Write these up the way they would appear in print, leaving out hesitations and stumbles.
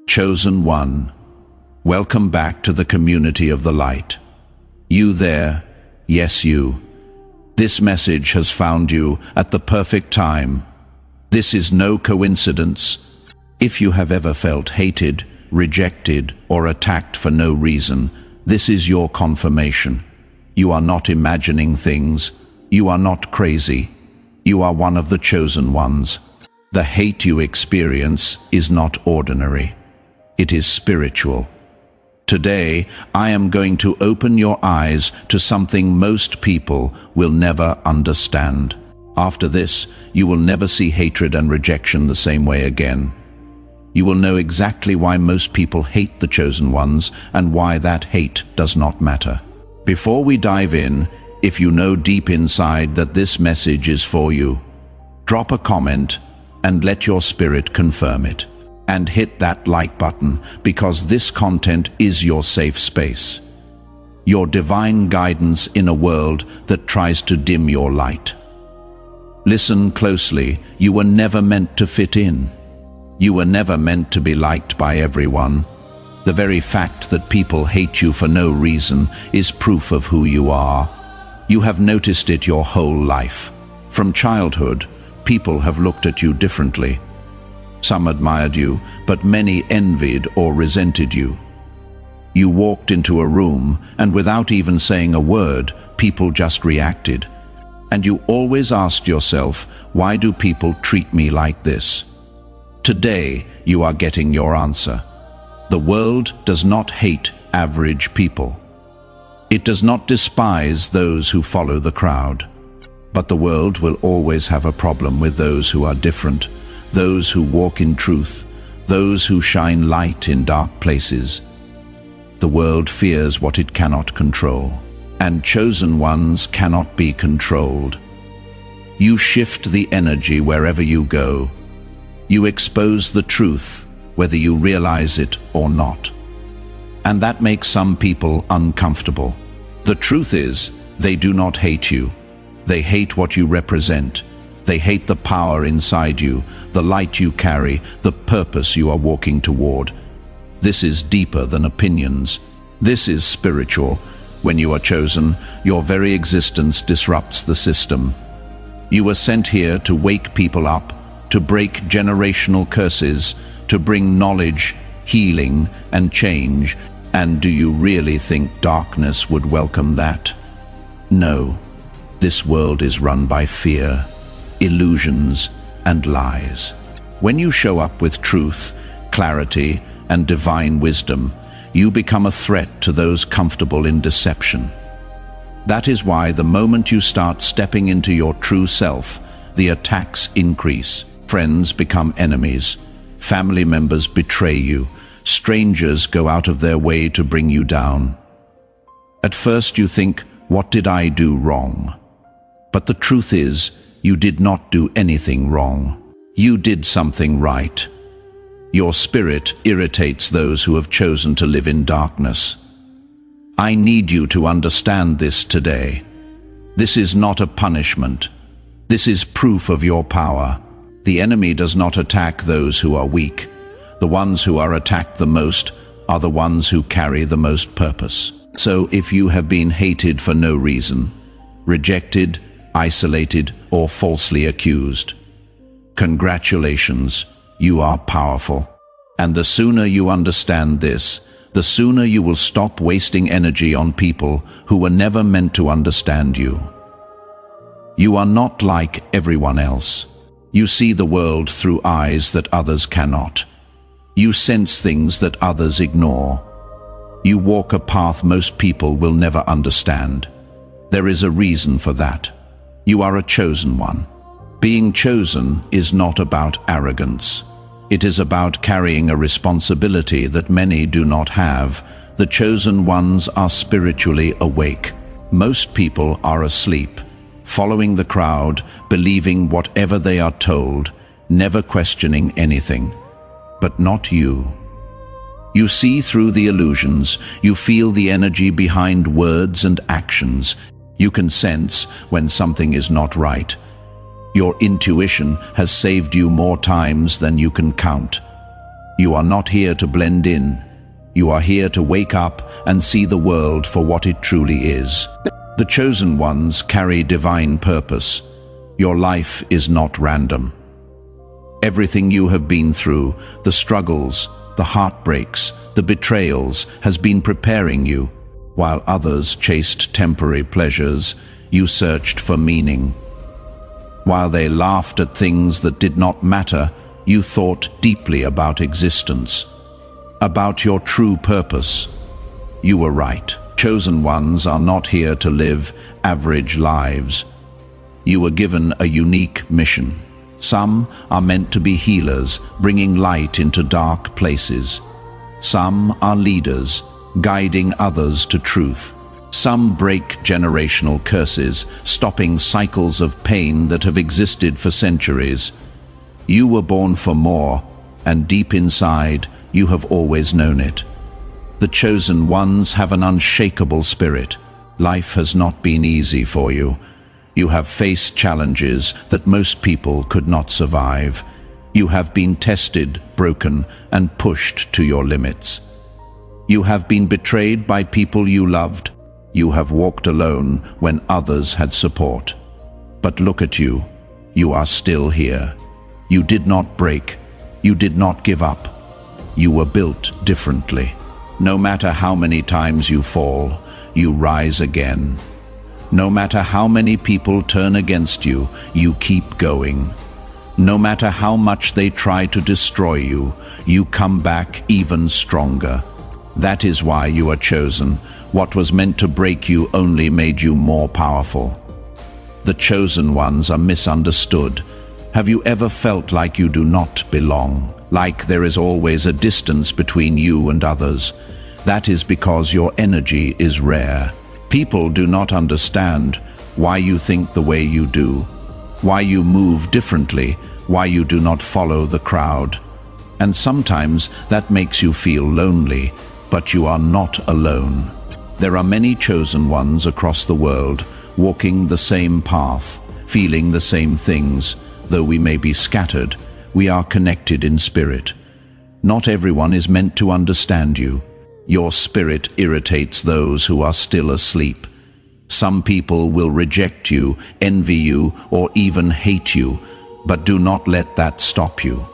Chosen one, welcome back to the community of the light. You there, yes you. This message has found you at the perfect time. This is no coincidence. If you have ever felt hated, rejected, or attacked for no reason, this is your confirmation. You are not imagining things. You are not crazy. You are one of the chosen ones. The hate you experience is not ordinary. It is spiritual. Today, I am going to open your eyes to something most people will never understand. After this, you will never see hatred and rejection the same way again. You will know exactly why most people hate the chosen ones and why that hate does not matter. Before we dive in, if you know deep inside that this message is for you, drop a comment and let your spirit confirm it. And hit that like button, because this content is your safe space. Your divine guidance in a world that tries to dim your light. Listen closely. You were never meant to fit in. You were never meant to be liked by everyone. The very fact that people hate you for no reason is proof of who you are. You have noticed it your whole life. From childhood, people have looked at you differently. Some admired you, but many envied or resented you. You walked into a room, and without even saying a word, people just reacted. And you always asked yourself, why do people treat me like this? Today, you are getting your answer. The world does not hate average people. It does not despise those who follow the crowd. But the world will always have a problem with those who are different. Those who walk in truth, those who shine light in dark places. The world fears what it cannot control, and chosen ones cannot be controlled. You shift the energy wherever you go. You expose the truth, whether you realize it or not. And that makes some people uncomfortable. The truth is, they do not hate you. They hate what you represent. They hate the power inside you, the light you carry, the purpose you are walking toward. This is deeper than opinions. This is spiritual. When you are chosen, your very existence disrupts the system. You were sent here to wake people up, to break generational curses, to bring knowledge, healing, and change. And do you really think darkness would welcome that? No. This world is run by fear, illusions, and lies. When you show up with truth, clarity, and divine wisdom, you become a threat to those comfortable in deception. That is why the moment you start stepping into your true self, the attacks increase. Friends become enemies. Family members betray you. Strangers go out of their way to bring you down. At first you think, what did I do wrong? But the truth is, you did not do anything wrong. You did something right. Your spirit irritates those who have chosen to live in darkness. I need you to understand this today. This is not a punishment. This is proof of your power. The enemy does not attack those who are weak. The ones who are attacked the most are the ones who carry the most purpose. So if you have been hated for no reason, rejected, isolated, or falsely accused, congratulations, you are powerful. And the sooner you understand this, the sooner you will stop wasting energy on people who were never meant to understand you. You are not like everyone else. You see the world through eyes that others cannot. You sense things that others ignore. You walk a path most people will never understand. There is a reason for that. You are a chosen one. Being chosen is not about arrogance. It is about carrying a responsibility that many do not have. The chosen ones are spiritually awake. Most people are asleep, following the crowd, believing whatever they are told, never questioning anything. But not you. You see through the illusions. You feel the energy behind words and actions. You can sense when something is not right. Your intuition has saved you more times than you can count. You are not here to blend in. You are here to wake up and see the world for what it truly is. The chosen ones carry divine purpose. Your life is not random. Everything you have been through, the struggles, the heartbreaks, the betrayals, has been preparing you. While others chased temporary pleasures, you searched for meaning. While they laughed at things that did not matter, you thought deeply about existence, about your true purpose. You were right. Chosen ones are not here to live average lives. You were given a unique mission. Some are meant to be healers, bringing light into dark places. Some are leaders, guiding others to truth. Some break generational curses, stopping cycles of pain that have existed for centuries. You were born for more, and deep inside, you have always known it. The chosen ones have an unshakable spirit. Life has not been easy for you. You have faced challenges that most people could not survive. You have been tested, broken, and pushed to your limits. You have been betrayed by people you loved. You have walked alone when others had support. But look at you. You are still here. You did not break. You did not give up. You were built differently. No matter how many times you fall, you rise again. No matter how many people turn against you, you keep going. No matter how much they try to destroy you, you come back even stronger. That is why you are chosen. What was meant to break you only made you more powerful. The chosen ones are misunderstood. Have you ever felt like you do not belong? Like there is always a distance between you and others? That is because your energy is rare. People do not understand why you think the way you do, why you move differently, why you do not follow the crowd. And sometimes that makes you feel lonely, but you are not alone. There are many chosen ones across the world, walking the same path, feeling the same things. Though we may be scattered, we are connected in spirit. Not everyone is meant to understand you. Your spirit irritates those who are still asleep. Some people will reject you, envy you, or even hate you, but do not let that stop you.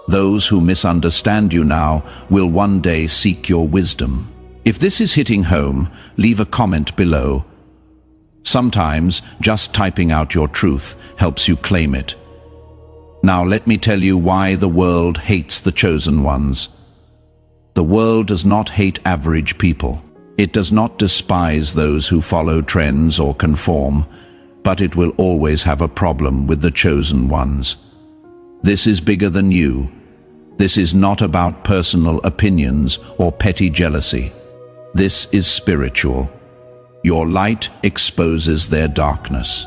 Those who misunderstand you now will one day seek your wisdom. If this is hitting home, leave a comment below. Sometimes just typing out your truth helps you claim it. Now let me tell you why the world hates the chosen ones. The world does not hate average people. It does not despise those who follow trends or conform, but it will always have a problem with the chosen ones. This is bigger than you. This is not about personal opinions or petty jealousy. This is spiritual. Your light exposes their darkness.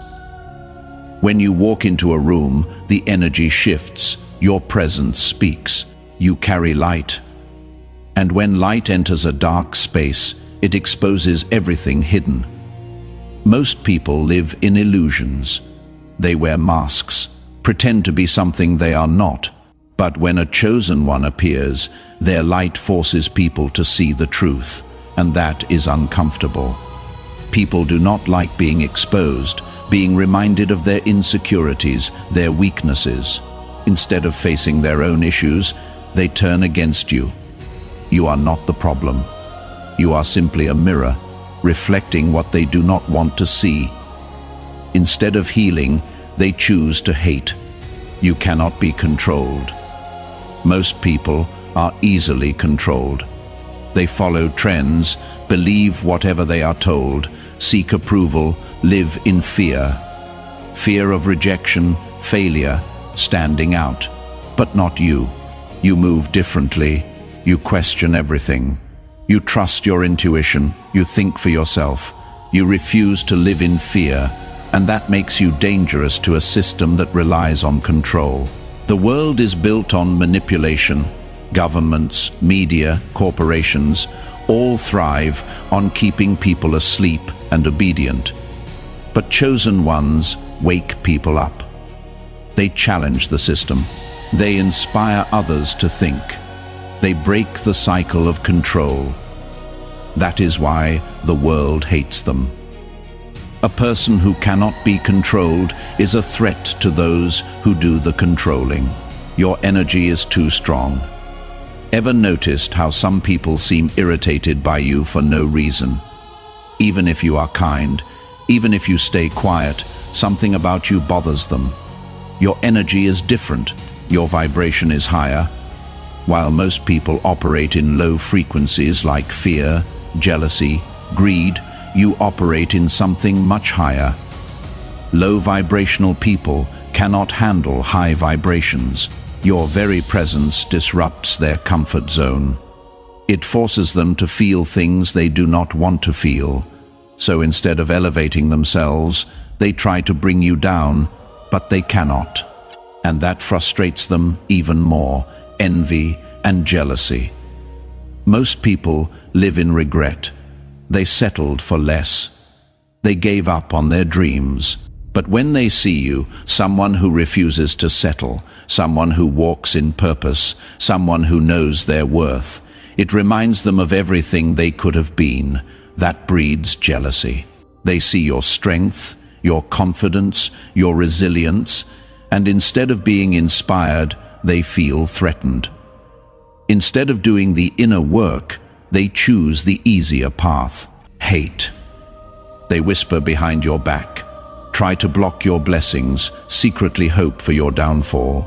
When you walk into a room, the energy shifts. Your presence speaks. You carry light. And when light enters a dark space, it exposes everything hidden. Most people live in illusions. They wear masks, pretend to be something they are not. But when a chosen one appears, their light forces people to see the truth, and that is uncomfortable. People do not like being exposed, being reminded of their insecurities, their weaknesses. Instead of facing their own issues, they turn against you. You are not the problem. You are simply a mirror, reflecting what they do not want to see. Instead of healing, they choose to hate. You cannot be controlled. Most people are easily controlled. They follow trends, believe whatever they are told, seek approval, live in fear. Fear of rejection, failure, standing out. But not you. You move differently. You question everything. You trust your intuition. You think for yourself. You refuse to live in fear, and that makes you dangerous to a system that relies on control. The world is built on manipulation. Governments, media, corporations, all thrive on keeping people asleep and obedient. But chosen ones wake people up. They challenge the system. They inspire others to think. They break the cycle of control. That is why the world hates them. A person who cannot be controlled is a threat to those who do the controlling. Your energy is too strong. Ever noticed how some people seem irritated by you for no reason? Even if you are kind, even if you stay quiet, something about you bothers them. Your energy is different. Your vibration is higher. While most people operate in low frequencies like fear, jealousy, greed, you operate in something much higher. Low vibrational people cannot handle high vibrations. Your very presence disrupts their comfort zone. It forces them to feel things they do not want to feel. So instead of elevating themselves, they try to bring you down, but they cannot. And that frustrates them even more: envy and jealousy. Most people live in regret. They settled for less. They gave up on their dreams. But when they see you, someone who refuses to settle, someone who walks in purpose, someone who knows their worth, it reminds them of everything they could have been. That breeds jealousy. They see your strength, your confidence, your resilience, and instead of being inspired, they feel threatened. Instead of doing the inner work, they choose the easier path: hate. They whisper behind your back, try to block your blessings, secretly hope for your downfall.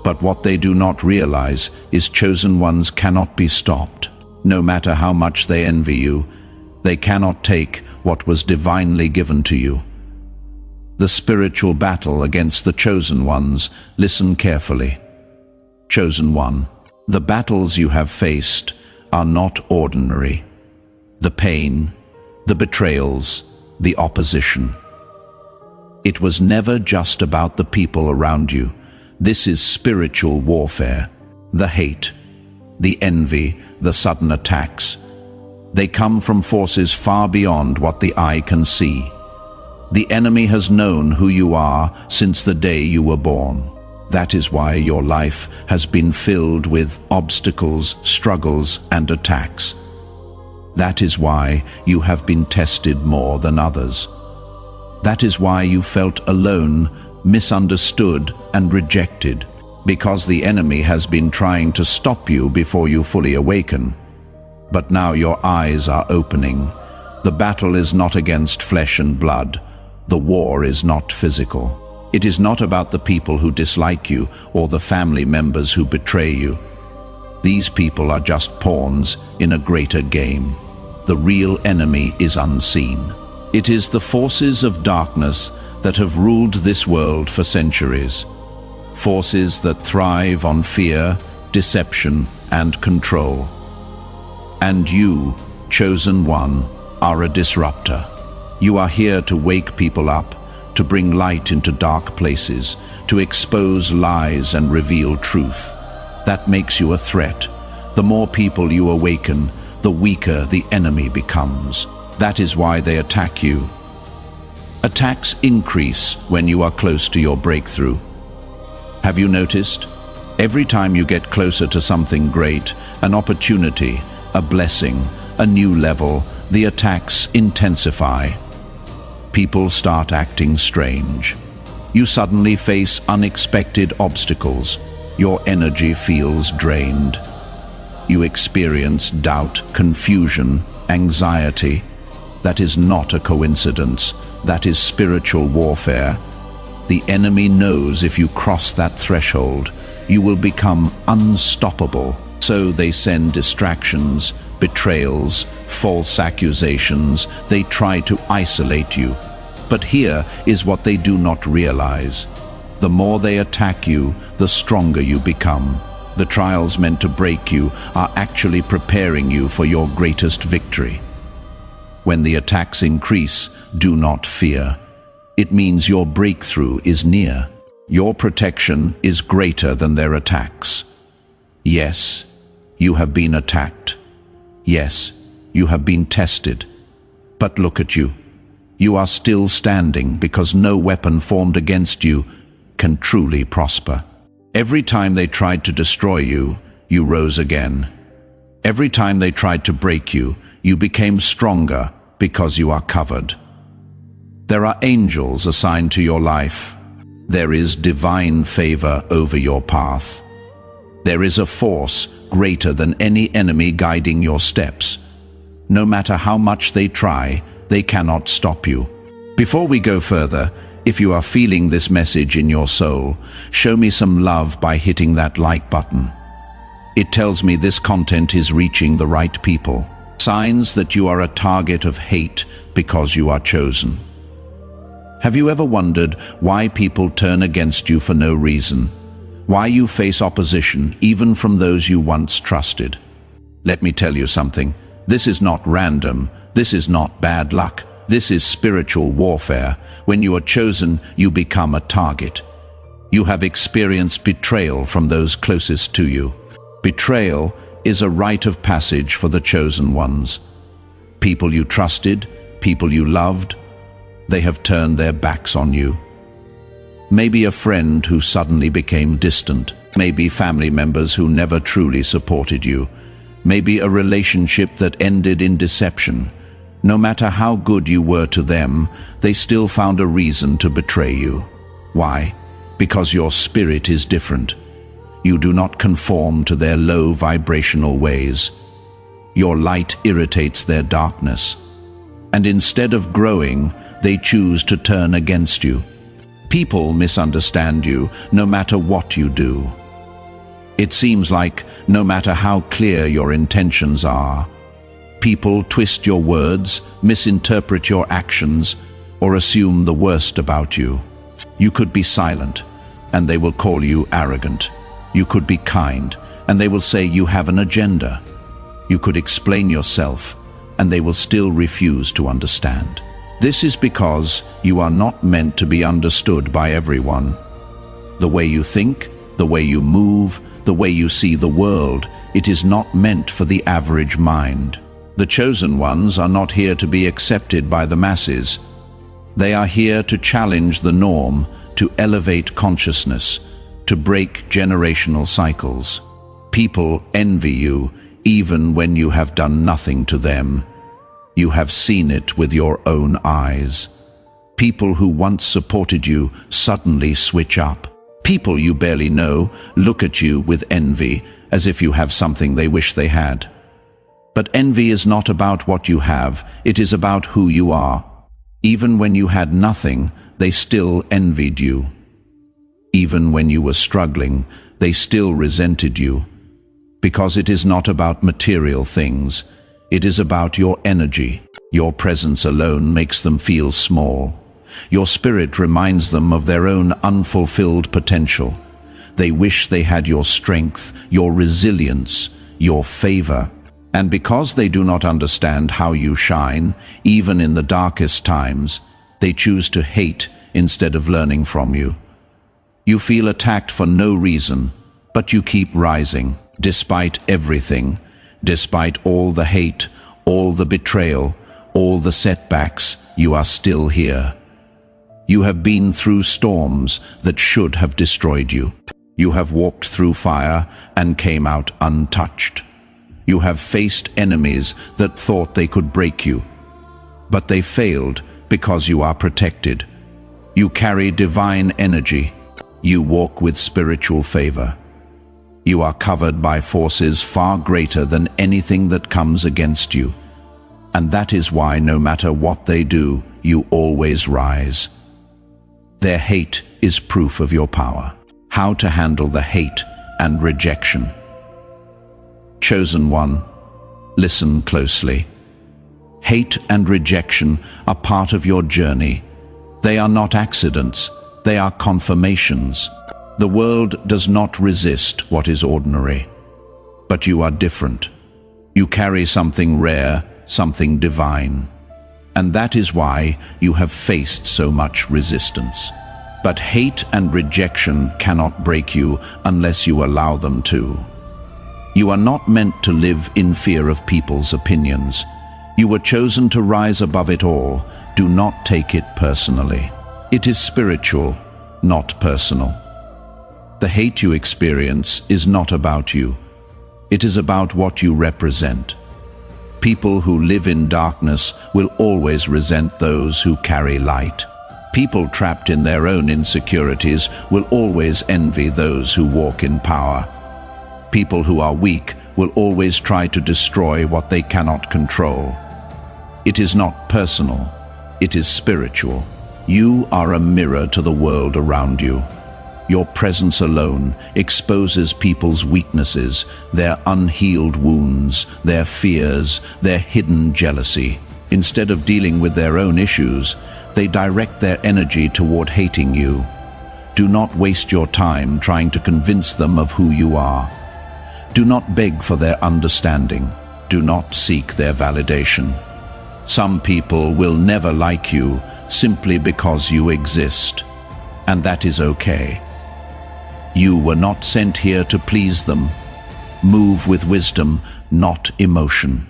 But what they do not realize is chosen ones cannot be stopped. No matter how much they envy you, they cannot take what was divinely given to you. The spiritual battle against the chosen ones, listen carefully. Chosen one, the battles you have faced are not ordinary. The pain, the betrayals, the opposition. It was never just about the people around you. This is spiritual warfare. The hate, the envy, the sudden attacks. They come from forces far beyond what the eye can see. The enemy has known who you are since the day you were born. That is why your life has been filled with obstacles, struggles, and attacks. That is why you have been tested more than others. That is why you felt alone, misunderstood, and rejected, because the enemy has been trying to stop you before you fully awaken. But now your eyes are opening. The battle is not against flesh and blood. The war is not physical. It is not about the people who dislike you or the family members who betray you. These people are just pawns in a greater game. The real enemy is unseen. It is the forces of darkness that have ruled this world for centuries. Forces that thrive on fear, deception, and control. And you, chosen one, are a disruptor. You are here to wake people up, to bring light into dark places, to expose lies and reveal truth. That makes you a threat. The more people you awaken, the weaker the enemy becomes. That is why they attack you. Attacks increase when you are close to your breakthrough. Have you noticed? Every time you get closer to something great, an opportunity, a blessing, a new level, the attacks intensify. People start acting strange. You suddenly face unexpected obstacles. Your energy feels drained. You experience doubt, confusion, anxiety. That is not a coincidence. That is spiritual warfare. The enemy knows if you cross that threshold, you will become unstoppable. So they send distractions, betrayals, false accusations. They try to isolate you. But here is what they do not realize. The more they attack you, the stronger you become. The trials meant to break you are actually preparing you for your greatest victory. When the attacks increase, do not fear. It means your breakthrough is near. Your protection is greater than their attacks. Yes, you have been attacked. Yes, you have been tested. But look at you. You are still standing because no weapon formed against you can truly prosper. Every time they tried to destroy you, you rose again. Every time they tried to break you, you became stronger because you are covered. There are angels assigned to your life. There is divine favor over your path. There is a force greater than any enemy guiding your steps. No matter how much they try, they cannot stop you. Before we go further, if you are feeling this message in your soul, show me some love by hitting that like button. It tells me this content is reaching the right people. Signs that you are a target of hate because you are chosen. Have you ever wondered why people turn against you for no reason? Why you face opposition even from those you once trusted? Let me tell you something. This is not random. This is not bad luck. This is spiritual warfare. When you are chosen, you become a target. You have experienced betrayal from those closest to you. Betrayal is a rite of passage for the chosen ones. People you trusted, people you loved, they have turned their backs on you. Maybe a friend who suddenly became distant. Maybe family members who never truly supported you. Maybe a relationship that ended in deception. No matter how good you were to them, they still found a reason to betray you. Why? Because your spirit is different. You do not conform to their low vibrational ways. Your light irritates their darkness. And instead of growing, they choose to turn against you. People misunderstand you no matter what you do. It seems like no matter how clear your intentions are, people twist your words, misinterpret your actions, or assume the worst about you. You could be silent, and they will call you arrogant. You could be kind, and they will say you have an agenda. You could explain yourself, and they will still refuse to understand. This is because you are not meant to be understood by everyone. The way you think, the way you move, the way you see the world, it is not meant for the average mind. The chosen ones are not here to be accepted by the masses. They are here to challenge the norm, to elevate consciousness, to break generational cycles. People envy you even when you have done nothing to them. You have seen it with your own eyes. People who once supported you suddenly switch up. People you barely know look at you with envy, as if you have something they wish they had. But envy is not about what you have, it is about who you are. Even when you had nothing, they still envied you. Even when you were struggling, they still resented you. Because it is not about material things. It is about your energy. Your presence alone makes them feel small. Your spirit reminds them of their own unfulfilled potential. They wish they had your strength, your resilience, your favor. And because they do not understand how you shine, even in the darkest times, they choose to hate instead of learning from you. You feel attacked for no reason, but you keep rising, despite everything. Despite all the hate, all the betrayal, all the setbacks, you are still here. You have been through storms that should have destroyed you. You have walked through fire and came out untouched. You have faced enemies that thought they could break you. But they failed because you are protected. You carry divine energy. You walk with spiritual favor. You are covered by forces far greater than anything that comes against you. And that is why no matter what they do, you always rise. Their hate is proof of your power. How to handle the hate and rejection. Chosen one, listen closely. Hate and rejection are part of your journey. They are not accidents, they are confirmations. The world does not resist what is ordinary. But you are different. You carry something rare, something divine. And that is why you have faced so much resistance. But hate and rejection cannot break you unless you allow them to. You are not meant to live in fear of people's opinions. You were chosen to rise above it all. Do not take it personally. It is spiritual, not personal. The hate you experience is not about you. It is about what you represent. People who live in darkness will always resent those who carry light. People trapped in their own insecurities will always envy those who walk in power. People who are weak will always try to destroy what they cannot control. It is not personal, it is spiritual. You are a mirror to the world around you. Your presence alone exposes people's weaknesses, their unhealed wounds, their fears, their hidden jealousy. Instead of dealing with their own issues, they direct their energy toward hating you. Do not waste your time trying to convince them of who you are. Do not beg for their understanding. Do not seek their validation. Some people will never like you simply because you exist, and that is okay. You were not sent here to please them. Move with wisdom, not emotion.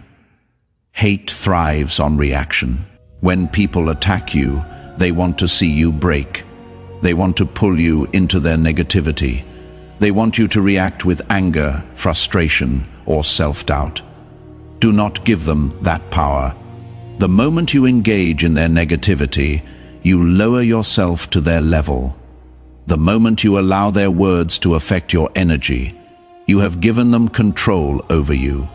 Hate thrives on reaction. When people attack you, they want to see you break. They want to pull you into their negativity. They want you to react with anger, frustration, or self-doubt. Do not give them that power. The moment you engage in their negativity, you lower yourself to their level. The moment you allow their words to affect your energy, you have given them control over you.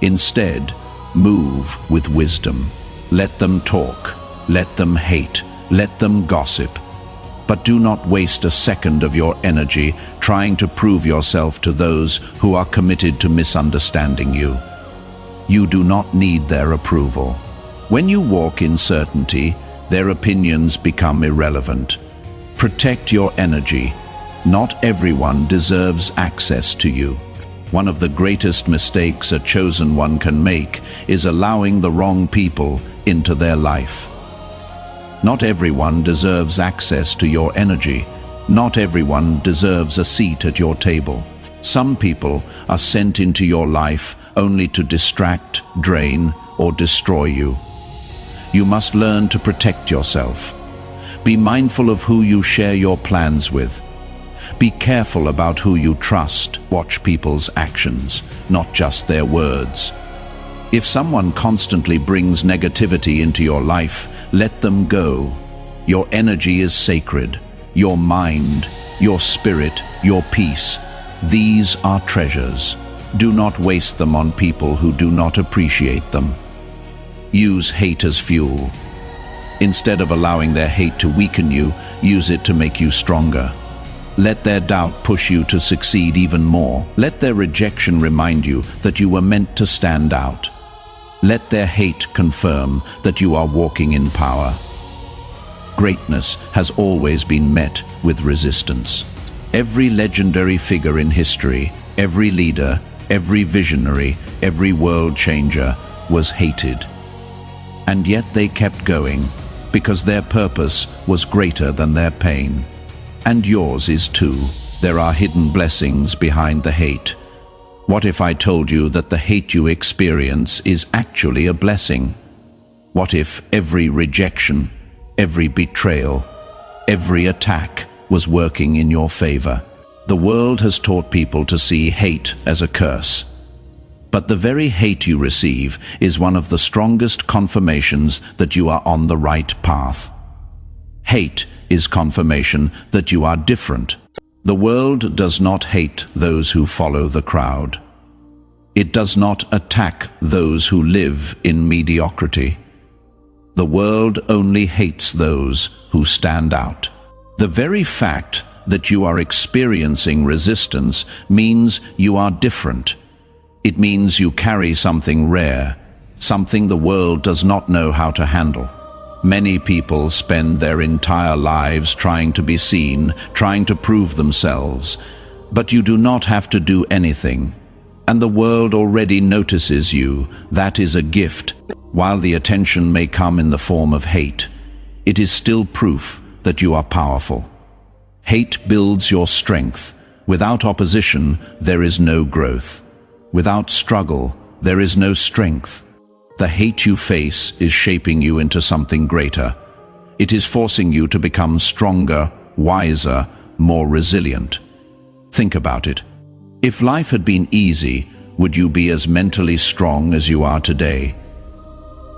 Instead, move with wisdom. Let them talk, let them hate, let them gossip. But do not waste a second of your energy trying to prove yourself to those who are committed to misunderstanding you. You do not need their approval. When you walk in certainty, their opinions become irrelevant. Protect your energy. Not everyone deserves access to you. One of the greatest mistakes a chosen one can make is allowing the wrong people into their life. Not everyone deserves access to your energy. Not everyone deserves a seat at your table. Some people are sent into your life only to distract, drain, or destroy you. You must learn to protect yourself. Be mindful of who you share your plans with. Be careful about who you trust. Watch people's actions, not just their words. If someone constantly brings negativity into your life, let them go. Your energy is sacred. Your mind, your spirit, your peace. These are treasures. Do not waste them on people who do not appreciate them. Use hate as fuel. Instead of allowing their hate to weaken you, use it to make you stronger. Let their doubt push you to succeed even more. Let their rejection remind you that you were meant to stand out. Let their hate confirm that you are walking in power. Greatness has always been met with resistance. Every legendary figure in history, every leader, every visionary, every world changer was hated. And yet they kept going, because their purpose was greater than their pain. And yours is too. There are hidden blessings behind the hate. What if I told you that the hate you experience is actually a blessing? What if every rejection, every betrayal, every attack was working in your favor? The world has taught people to see hate as a curse. But the very hate you receive is one of the strongest confirmations that you are on the right path. Hate is confirmation that you are different. The world does not hate those who follow the crowd. It does not attack those who live in mediocrity. The world only hates those who stand out. The very fact that you are experiencing resistance means you are different. It means you carry something rare, something the world does not know how to handle. Many people spend their entire lives trying to be seen, trying to prove themselves. But you do not have to do anything. And the world already notices you. That is a gift. While the attention may come in the form of hate, it is still proof that you are powerful. Hate builds your strength. Without opposition, there is no growth. Without struggle, there is no strength. The hate you face is shaping you into something greater. It is forcing you to become stronger, wiser, more resilient. Think about it. If life had been easy, would you be as mentally strong as you are today?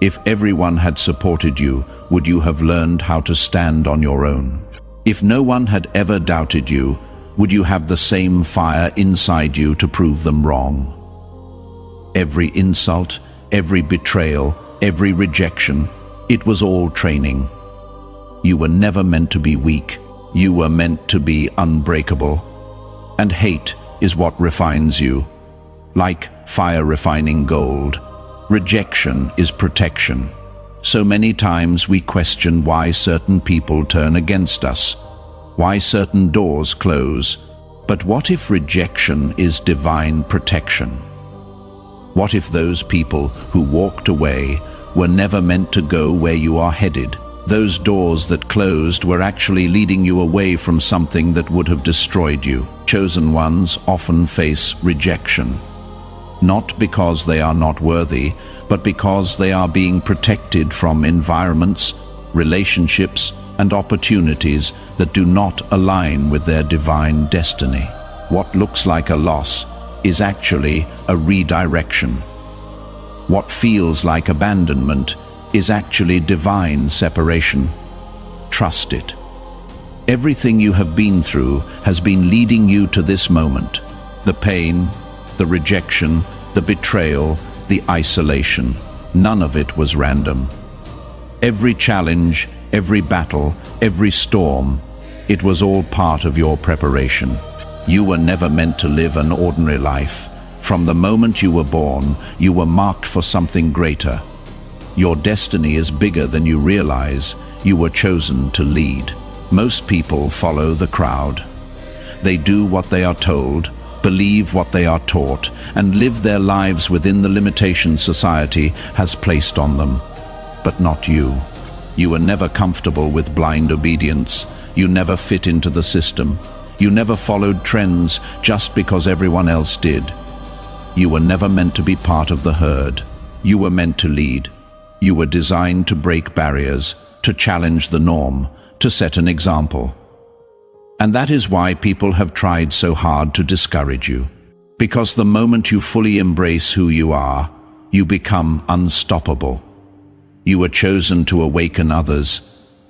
If everyone had supported you, would you have learned how to stand on your own? If no one had ever doubted you, would you have the same fire inside you to prove them wrong? Every insult, every betrayal, every rejection, it was all training. You were never meant to be weak. You were meant to be unbreakable. And hate is what refines you. Like fire refining gold, rejection is protection. So many times we question why certain people turn against us, why certain doors close. But what if rejection is divine protection? What if those people who walked away were never meant to go where you are headed? Those doors that closed were actually leading you away from something that would have destroyed you. Chosen ones often face rejection, not because they are not worthy, but because they are being protected from environments, relationships, and opportunities that do not align with their divine destiny. What looks like a loss is actually a redirection. What feels like abandonment is actually divine separation. Trust it. Everything you have been through has been leading you to this moment. The pain, the rejection, the betrayal, the isolation. None of it was random. Every challenge, every battle, every storm, it was all part of your preparation. You were never meant to live an ordinary life. From the moment you were born, you were marked for something greater. Your destiny is bigger than you realize. You were chosen to lead. Most people follow the crowd. They do what they are told, believe what they are taught, and live their lives within the limitations society has placed on them. But not you. You were never comfortable with blind obedience. You never fit into the system. You never followed trends just because everyone else did. You were never meant to be part of the herd. You were meant to lead. You were designed to break barriers, to challenge the norm, to set an example. And that is why people have tried so hard to discourage you. Because the moment you fully embrace who you are, you become unstoppable. You were chosen to awaken others.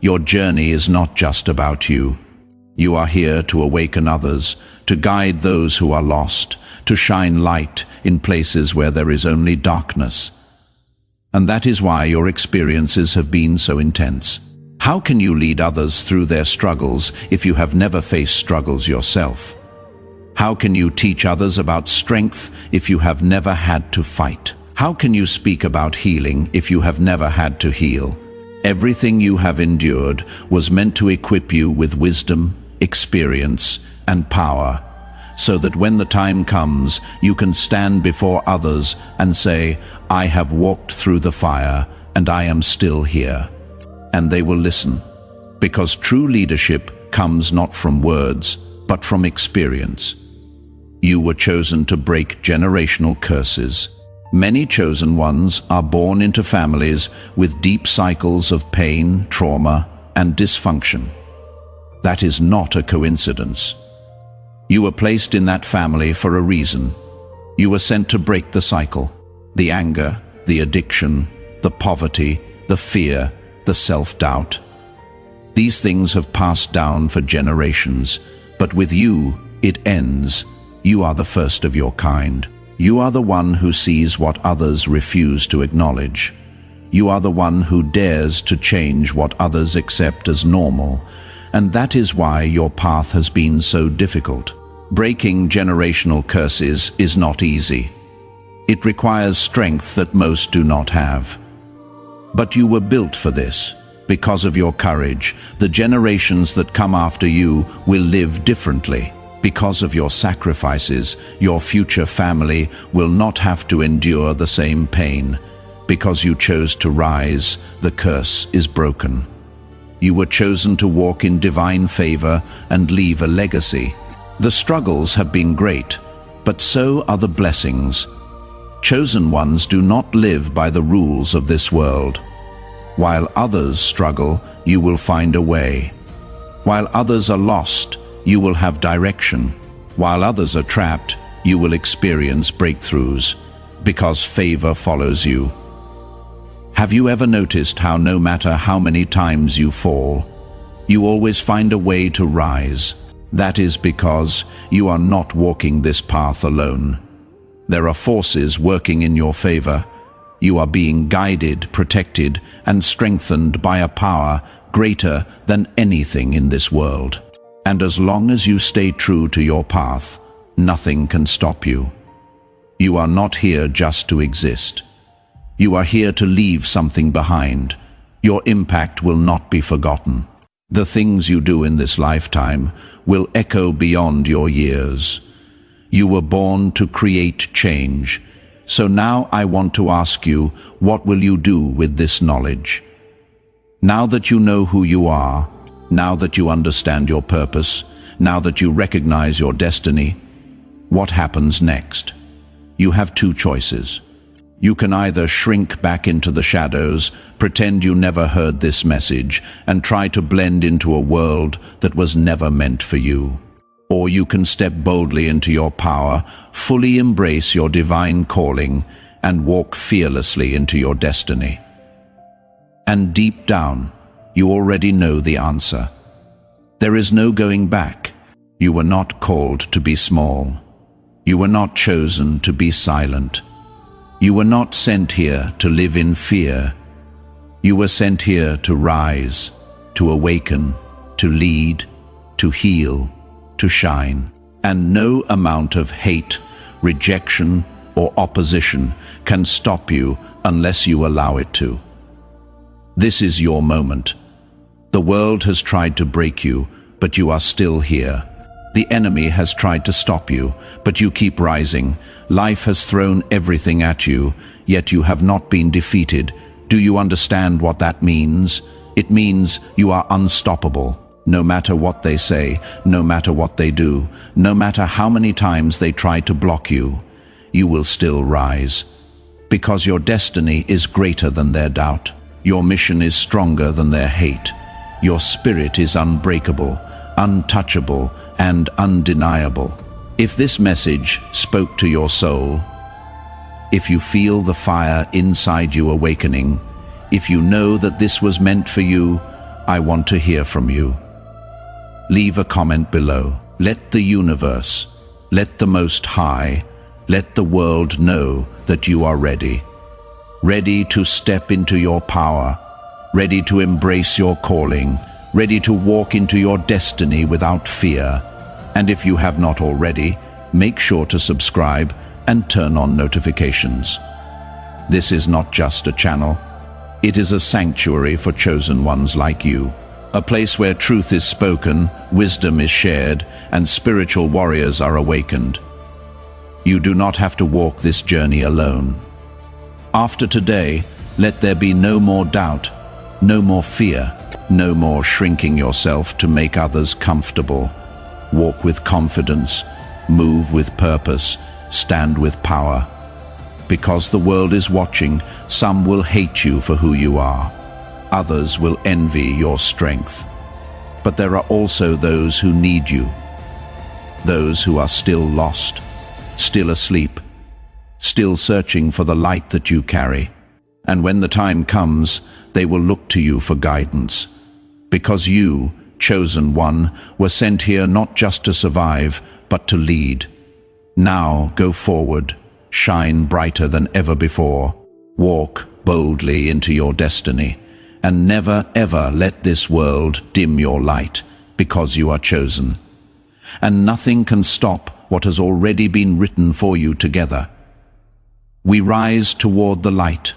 Your journey is not just about you. You are here to awaken others, to guide those who are lost, to shine light in places where there is only darkness. And that is why your experiences have been so intense. How can you lead others through their struggles if you have never faced struggles yourself? How can you teach others about strength if you have never had to fight? How can you speak about healing if you have never had to heal? Everything you have endured was meant to equip you with wisdom, experience, and power, so that when the time comes, you can stand before others and say, "I have walked through the fire, and I am still here." And they will listen, because true leadership comes not from words, but from experience. You were chosen to break generational curses. Many chosen ones are born into families with deep cycles of pain, trauma, and dysfunction. That is not a coincidence. You were placed in that family for a reason. You were sent to break the cycle, the anger, the addiction, the poverty, the fear, the self-doubt. These things have passed down for generations, but with you, it ends. You are the first of your kind. You are the one who sees what others refuse to acknowledge. You are the one who dares to change what others accept as normal, and that is why your path has been so difficult. Breaking generational curses is not easy. It requires strength that most do not have. But you were built for this. Because of your courage, the generations that come after you will live differently. Because of your sacrifices, your future family will not have to endure the same pain. Because you chose to rise, the curse is broken. You were chosen to walk in divine favor and leave a legacy. The struggles have been great, but so are the blessings. Chosen ones do not live by the rules of this world. While others struggle, you will find a way. While others are lost, you will have direction. While others are trapped, you will experience breakthroughs, because favor follows you. Have you ever noticed how no matter how many times you fall, you always find a way to rise? That is because you are not walking this path alone. There are forces working in your favor. You are being guided, protected, and strengthened by a power greater than anything in this world. And as long as you stay true to your path, nothing can stop you. You are not here just to exist. You are here to leave something behind. Your impact will not be forgotten. The things you do in this lifetime will echo beyond your years. You were born to create change. So now I want to ask you, what will you do with this knowledge? Now that you know who you are, now that you understand your purpose, now that you recognize your destiny, what happens next? You have two choices. You can either shrink back into the shadows, pretend you never heard this message, and try to blend into a world that was never meant for you. Or you can step boldly into your power, fully embrace your divine calling, and walk fearlessly into your destiny. And deep down, you already know the answer. There is no going back. You were not called to be small. You were not chosen to be silent. You were not sent here to live in fear. You were sent here to rise, to awaken, to lead, to heal, to shine. And no amount of hate, rejection, or opposition can stop you unless you allow it to. This is your moment. The world has tried to break you, but you are still here. The enemy has tried to stop you, but you keep rising. Life has thrown everything at you, yet you have not been defeated. Do you understand what that means? It means you are unstoppable. No matter what they say, no matter what they do, no matter how many times they try to block you, you will still rise. Because your destiny is greater than their doubt. Your mission is stronger than their hate. Your spirit is unbreakable, untouchable, and undeniable. If this message spoke to your soul, if you feel the fire inside you awakening, if you know that this was meant for you, I want to hear from you. Leave a comment below. Let the universe, let the Most High, let the world know that you are ready. Ready to step into your power, ready to embrace your calling, ready to walk into your destiny without fear. And if you have not already, make sure to subscribe and turn on notifications. This is not just a channel. It is a sanctuary for chosen ones like you. A place where truth is spoken, wisdom is shared, and spiritual warriors are awakened. You do not have to walk this journey alone. After today, let there be no more doubt, no more fear, no more shrinking yourself to make others comfortable. Walk with confidence, move with purpose, stand with power. Because the world is watching, some will hate you for who you are. Others will envy your strength. But there are also those who need you. Those who are still lost, still asleep, still searching for the light that you carry. And when the time comes, they will look to you for guidance. Because you, chosen one, were sent here not just to survive, but to lead. Now go forward, shine brighter than ever before. Walk boldly into your destiny. And never ever let this world dim your light, because you are chosen. And nothing can stop what has already been written for you together. We rise toward the light,